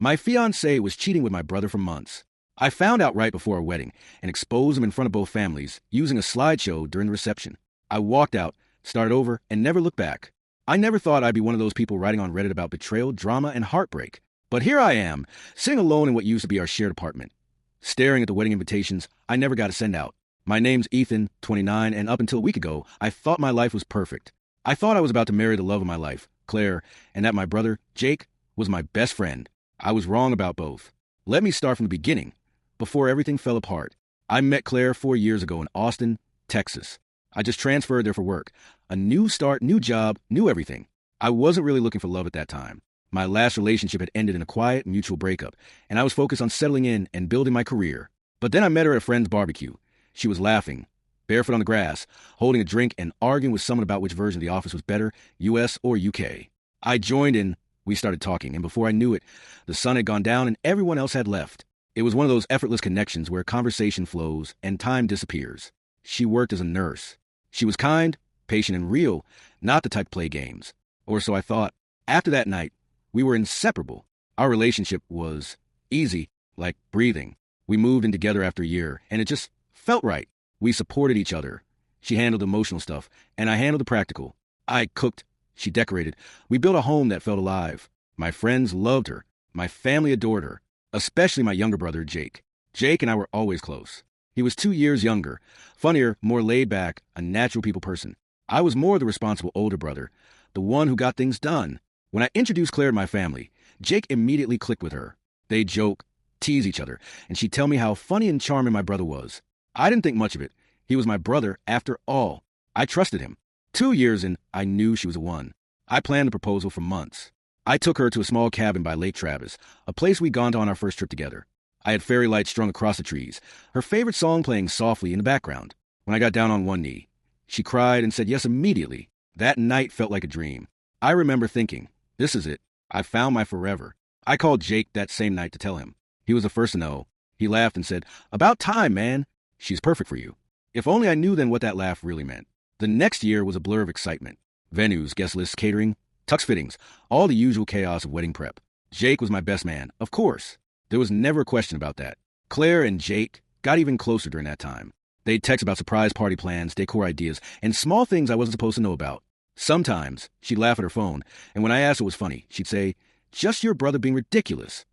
My fiancée was cheating with my brother for months. I found out right before our wedding and exposed him in front of both families using a slideshow during the reception. I walked out, started over, and never looked back. I never thought I'd be one of those people writing on Reddit about betrayal, drama, and heartbreak. But here I am, sitting alone in what used to be our shared apartment. Staring at the wedding invitations I never got to send out. My name's Ethan, 29, and up until a week ago, I thought my life was perfect. I thought I was about to marry the love of my life, Claire, and that my brother, Jake, was my best friend. I was wrong about both. Let me start from the beginning. Before everything fell apart, I met Claire 4 years ago in Austin, Texas. I just transferred there for work. A new start, new job, new everything. I wasn't really looking for love at that time. My last relationship had ended in a quiet, mutual breakup, and I was focused on settling in and building my career. But then I met her at a friend's barbecue. She was laughing, barefoot on the grass, holding a drink and arguing with someone about which version of The Office was better, US or UK. I joined in, we started talking, and before I knew it, the sun had gone down and everyone else had left. It was one of those effortless connections where conversation flows and time disappears. She worked as a nurse. She was kind, patient, and real, not the type to play games. Or so I thought. After that night, we were inseparable. Our relationship was easy, like breathing. We moved in together after a year, and it just felt right. We supported each other. She handled the emotional stuff, and I handled the practical. I cooked. She decorated. We built a home that felt alive. My friends loved her. My family adored her, especially my younger brother, Jake. Jake and I were always close. He was 2 years younger, funnier, more laid back, a natural people person. I was more the responsible older brother, the one who got things done. When I introduced Claire to my family, Jake immediately clicked with her. They'd joke, tease each other, and she'd tell me how funny and charming my brother was. I didn't think much of it. He was my brother after all. I trusted him. 2 years in, I knew she was the one. I planned the proposal for months. I took her to a small cabin by Lake Travis, a place we'd gone to on our first trip together. I had fairy lights strung across the trees, her favorite song playing softly in the background. When I got down on one knee, she cried and said yes immediately. That night felt like a dream. I remember thinking, this is it. I found my forever. I called Jake that same night to tell him. He was the first to know. He laughed and said, "About time, man. She's perfect for you." If only I knew then what that laugh really meant. The next year was a blur of excitement. Venues, guest lists, catering, tux fittings, all the usual chaos of wedding prep. Jake was my best man, of course. There was never a question about that. Claire and Jake got even closer during that time. They'd text about surprise party plans, decor ideas, and small things I wasn't supposed to know about. Sometimes she'd laugh at her phone, and when I asked what was funny, she'd say, "Just your brother being ridiculous."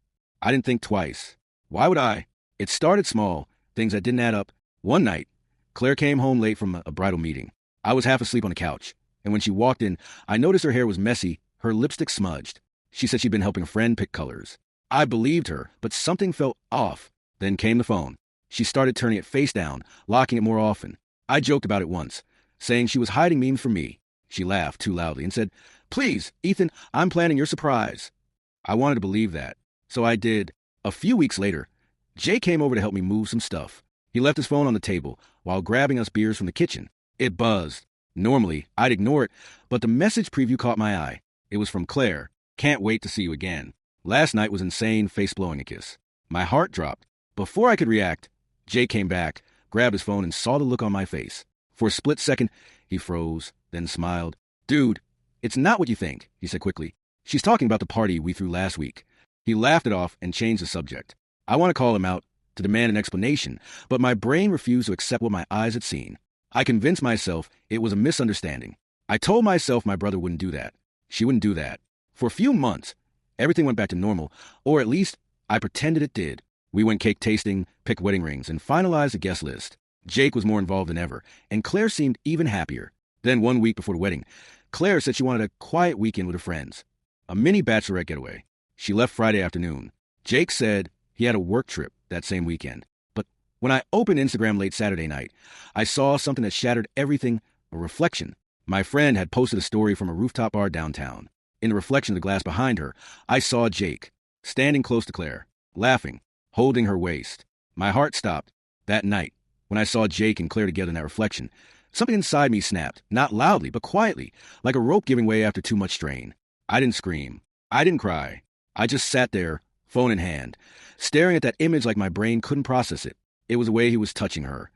I didn't think twice. Why would I? It started small, things that didn't add up. One night, Claire came home late from a bridal meeting. I was half asleep on the couch, and when she walked in, I noticed her hair was messy, her lipstick smudged. She said she'd been helping a friend pick colors. I believed her, but something felt off. Then came the phone. She started turning it face down, locking it more often. I joked about it once, saying she was hiding memes from me. She laughed too loudly and said, "Please, Ethan, I'm planning your surprise." I wanted to believe that, so I did. A few weeks later, Jay came over to help me move some stuff. He left his phone on the table while grabbing us beers from the kitchen. It buzzed. Normally, I'd ignore it, but the message preview caught my eye. It was from Claire. "Can't wait to see you again. Last night was insane, face blowing a kiss." My heart dropped. Before I could react, Jay came back, grabbed his phone, and saw the look on my face. For a split second, he froze, then smiled. "Dude, it's not what you think," he said quickly. "She's talking about the party we threw last week." He laughed it off and changed the subject. I want to call him out, to demand an explanation, but my brain refused to accept what my eyes had seen. I convinced myself it was a misunderstanding. I told myself my brother wouldn't do that. She wouldn't do that. For a few months, everything went back to normal, or at least I pretended it did. We went cake tasting, picked wedding rings, and finalized a guest list. Jake was more involved than ever, and Claire seemed even happier. Then 1 week before the wedding, Claire said she wanted a quiet weekend with her friends. A mini bachelorette getaway. She left Friday afternoon. Jake said he had a work trip that same weekend. But when I opened Instagram late Saturday night, I saw something that shattered everything, a reflection. My friend had posted a story from a rooftop bar downtown. In the reflection of the glass behind her, I saw Jake, standing close to Claire, laughing, holding her waist. My heart stopped. That night, when I saw Jake and Claire together in that reflection, something inside me snapped, not loudly, but quietly, like a rope giving way after too much strain. I didn't scream. I didn't cry. I just sat there, phone in hand, staring at that image like my brain couldn't process it. It was the way he was touching her.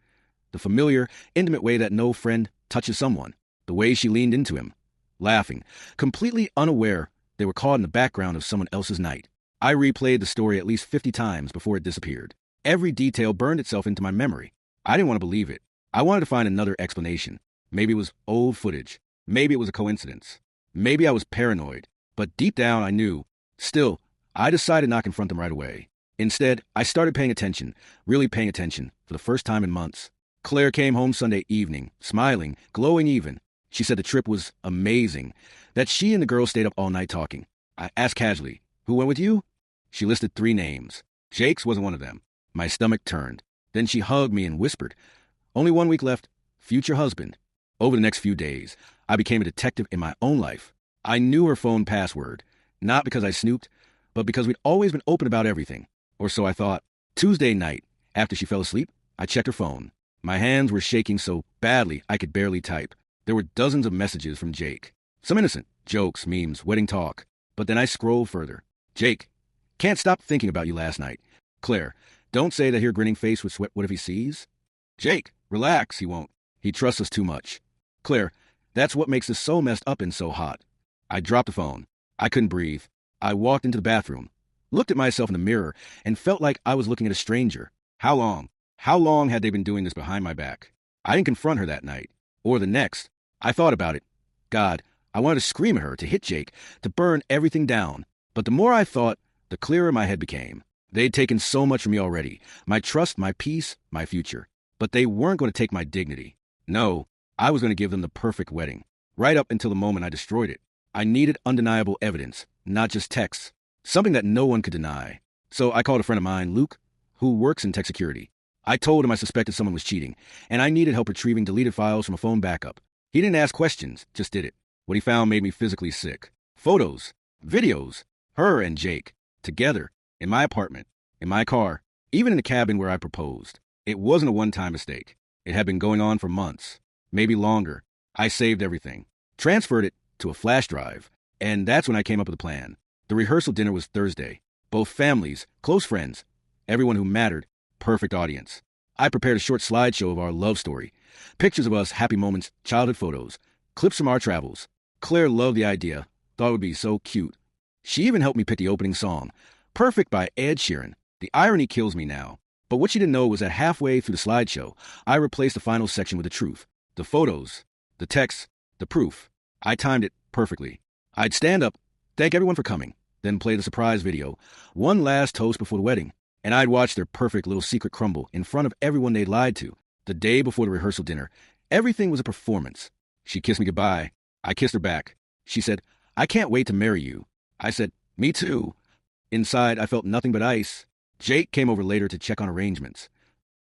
The familiar, intimate way that no friend touches someone. The way she leaned into him, laughing, completely unaware they were caught in the background of someone else's night. I replayed the story at least 50 times before it disappeared. Every detail burned itself into my memory. I didn't want to believe it. I wanted to find another explanation. Maybe it was old footage. Maybe it was a coincidence. Maybe I was paranoid. But deep down, I knew. Still, I decided not to confront them right away. Instead, I started paying attention, really paying attention, for the first time in months. Claire came home Sunday evening, smiling, glowing even. She said the trip was amazing, that she and the girls stayed up all night talking. I asked casually, "Who went with you?" She listed 3 names. Jake's wasn't one of them. My stomach turned. Then she hugged me and whispered, "Only 1 week left. Future husband." Over the next few days, I became a detective in my own life. I knew her phone password, not because I snooped, but because we'd always been open about everything. Or so I thought. Tuesday night, after she fell asleep, I checked her phone. My hands were shaking so badly I could barely type. There were dozens of messages from Jake. Some innocent, jokes, memes, wedding talk. But then I scrolled further. Jake, can't stop thinking about you last night. Claire, don't say that your grinning face would sweat what if he sees? Jake, relax, he won't. He trusts us too much. Claire, that's what makes us so messed up and so hot. I dropped the phone. I couldn't breathe. I walked into the bathroom, looked at myself in the mirror, and felt like I was looking at a stranger. How long? How long had they been doing this behind my back? I didn't confront her that night. Or the next. I thought about it. God, I wanted to scream at her, to hit Jake, to burn everything down. But the more I thought, the clearer my head became. They'd taken so much from me already. My trust, my peace, my future. But they weren't going to take my dignity. No, I was going to give them the perfect wedding. Right up until the moment I destroyed it. I needed undeniable evidence, not just texts. Something that no one could deny. So I called a friend of mine, Luke, who works in tech security. I told him I suspected someone was cheating, and I needed help retrieving deleted files from a phone backup. He didn't ask questions, just did it. What he found made me physically sick. Photos, videos, her and Jake, together, in my apartment, in my car, even in the cabin where I proposed. It wasn't a one-time mistake. It had been going on for months, maybe longer. I saved everything, transferred it to a flash drive, and that's when I came up with a plan. The rehearsal dinner was Thursday. Both families, close friends, everyone who mattered, perfect audience. I prepared a short slideshow of our love story, pictures of us, happy moments, childhood photos, clips from our travels. Claire loved the idea, thought it would be so cute. She even helped me pick the opening song, Perfect by Ed Sheeran. The irony kills me now. But what she didn't know was that halfway through the slideshow, I replaced the final section with the truth. The photos, the text, the proof. I timed it perfectly. I'd stand up, thank everyone for coming, then play the surprise video, one last toast before the wedding, and I'd watch their perfect little secret crumble in front of everyone they'd lied to. The day before the rehearsal dinner, everything was a performance. She kissed me goodbye. I kissed her back. She said, "I can't wait to marry you." I said, "Me too." Inside, I felt nothing but ice. Jake came over later to check on arrangements.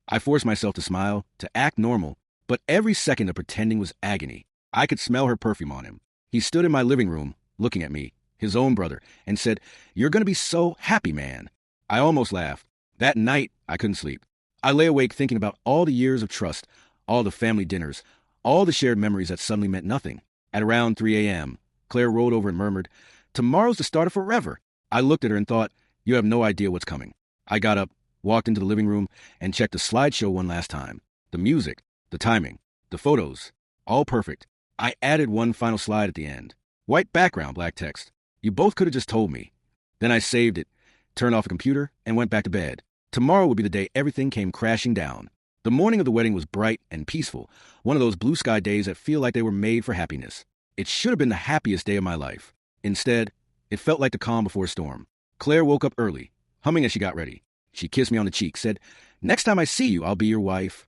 I forced myself to smile, to act normal, but every second of pretending was agony. I could smell her perfume on him. He stood in my living room, looking at me, his own brother, and said, "You're going to be so happy, man." I almost laughed. That night, I couldn't sleep. I lay awake thinking about all the years of trust, all the family dinners, all the shared memories that suddenly meant nothing. At around 3 a.m., Claire rolled over and murmured, "Tomorrow's the start of forever." I looked at her and thought, "You have no idea what's coming." I got up, walked into the living room, and checked the slideshow one last time. The music, the timing, the photos, all perfect. I added one final slide at the end. White background, black text. You both could have just told me. Then I saved it, turned off the computer, and went back to bed. Tomorrow would be the day everything came crashing down. The morning of the wedding was bright and peaceful, one of those blue sky days that feel like they were made for happiness. It should have been the happiest day of my life. Instead, it felt like the calm before a storm. Claire woke up early, humming as she got ready. She kissed me on the cheek, said, "Next time I see you, I'll be your wife."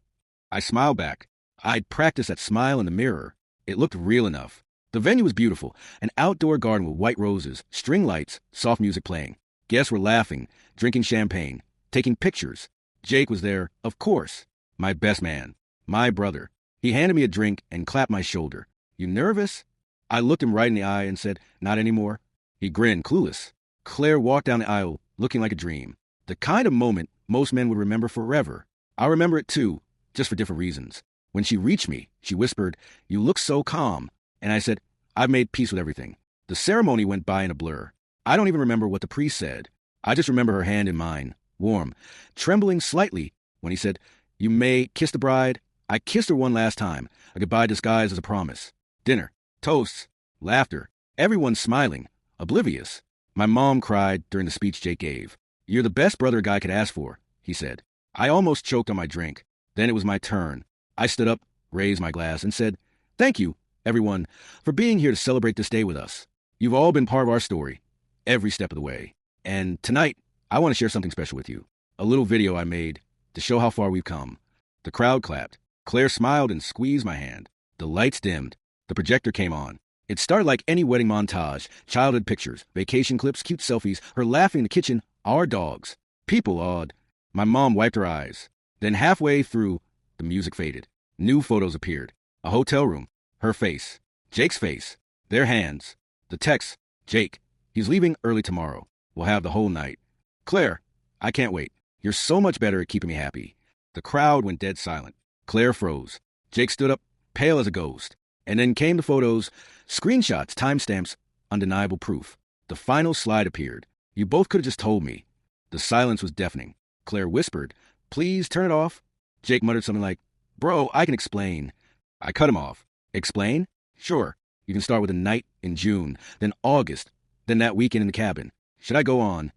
I smiled back. I'd practiced that smile in the mirror. It looked real enough. The venue was beautiful, an outdoor garden with white roses, string lights, soft music playing. Guests were laughing, drinking champagne, taking pictures. Jake was there, of course. My best man. My brother. He handed me a drink and clapped my shoulder. "You nervous?" I looked him right in the eye and said, "Not anymore." He grinned, clueless. Claire walked down the aisle, looking like a dream. The kind of moment most men would remember forever. I remember it too, just for different reasons. When she reached me, she whispered, "You look so calm." And I said, "I've made peace with everything." The ceremony went by in a blur. I don't even remember what the priest said. I just remember her hand in mine, warm, trembling slightly when he said, "You may kiss the bride." I kissed her one last time, a goodbye disguised as a promise. Dinner, toasts, laughter, everyone smiling, oblivious. My mom cried during the speech Jake gave. "You're the best brother a guy could ask for," he said. I almost choked on my drink. Then it was my turn. I stood up, raised my glass, and said, "Thank you, everyone, for being here to celebrate this day with us. You've all been part of our story, every step of the way. And tonight, I want to share something special with you. A little video I made to show how far we've come." The crowd clapped. Claire smiled and squeezed my hand. The lights dimmed. The projector came on. It started like any wedding montage. Childhood pictures, vacation clips, cute selfies, her laughing in the kitchen, our dogs. People awed. My mom wiped her eyes. Then halfway through, the music faded. New photos appeared. A hotel room. Her face. Jake's face. Their hands. The text. "Jake, he's leaving early tomorrow. We'll have the whole night. Claire, I can't wait. You're so much better at keeping me happy." The crowd went dead silent. Claire froze. Jake stood up, pale as a ghost. And then came the photos, screenshots, timestamps, undeniable proof. The final slide appeared. "You both could have just told me." The silence was deafening. Claire whispered, "Please turn it off." Jake muttered something like, "Bro, I can explain." I cut him off. "Explain? Sure. You can start with a night in June, then August, then that weekend in the cabin. Should I go on?"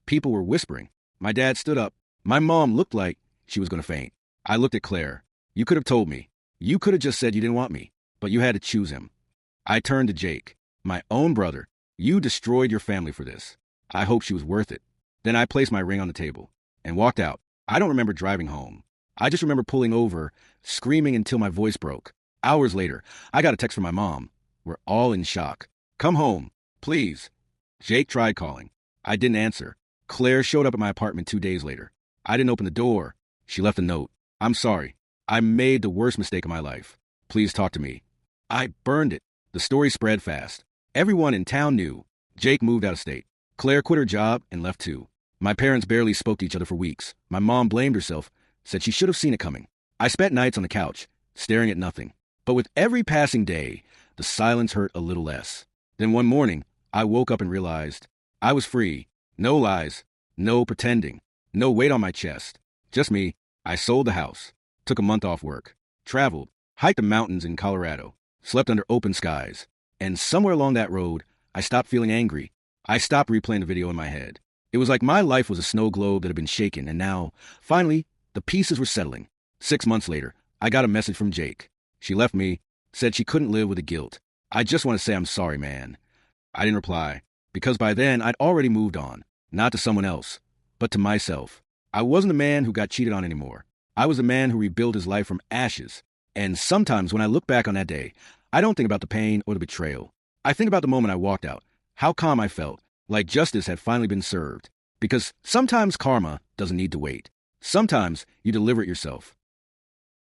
People were whispering. My dad stood up. My mom looked like she was going to faint. I looked at Claire. "You could have told me. You could have just said you didn't want me, but you had to choose him." I turned to Jake. "My own brother. You destroyed your family for this. I hope she was worth it." Then I placed my ring on the table and walked out. I don't remember driving home. I just remember pulling over, screaming until my voice broke. Hours later, I got a text from my mom. "We're all in shock. Come home, please." Jake tried calling. I didn't answer. Claire showed up at my apartment 2 days later. I didn't open the door. She left a note. "I'm sorry. I made the worst mistake of my life. Please talk to me." I burned it. The story spread fast. Everyone in town knew. Jake moved out of state. Claire quit her job and left too. My parents barely spoke to each other for weeks. My mom blamed herself, said she should have seen it coming. I spent nights on the couch, staring at nothing. But with every passing day, the silence hurt a little less. Then one morning, I woke up and realized I was free. No lies, no pretending, no weight on my chest. Just me. I sold the house, took a month off work, traveled, hiked the mountains in Colorado, slept under open skies. And somewhere along that road, I stopped feeling angry. I stopped replaying the video in my head. It was like my life was a snow globe that had been shaken, and now, finally, the pieces were settling. 6 months later, I got a message from Jake. She left me, said she couldn't live with the guilt. "I just want to say I'm sorry, man." I didn't reply, because by then I'd already moved on, not to someone else, but to myself. I wasn't the man who got cheated on anymore. I was the man who rebuilt his life from ashes. And sometimes when I look back on that day, I don't think about the pain or the betrayal. I think about the moment I walked out, how calm I felt, like justice had finally been served. Because sometimes karma doesn't need to wait. Sometimes you deliver it yourself.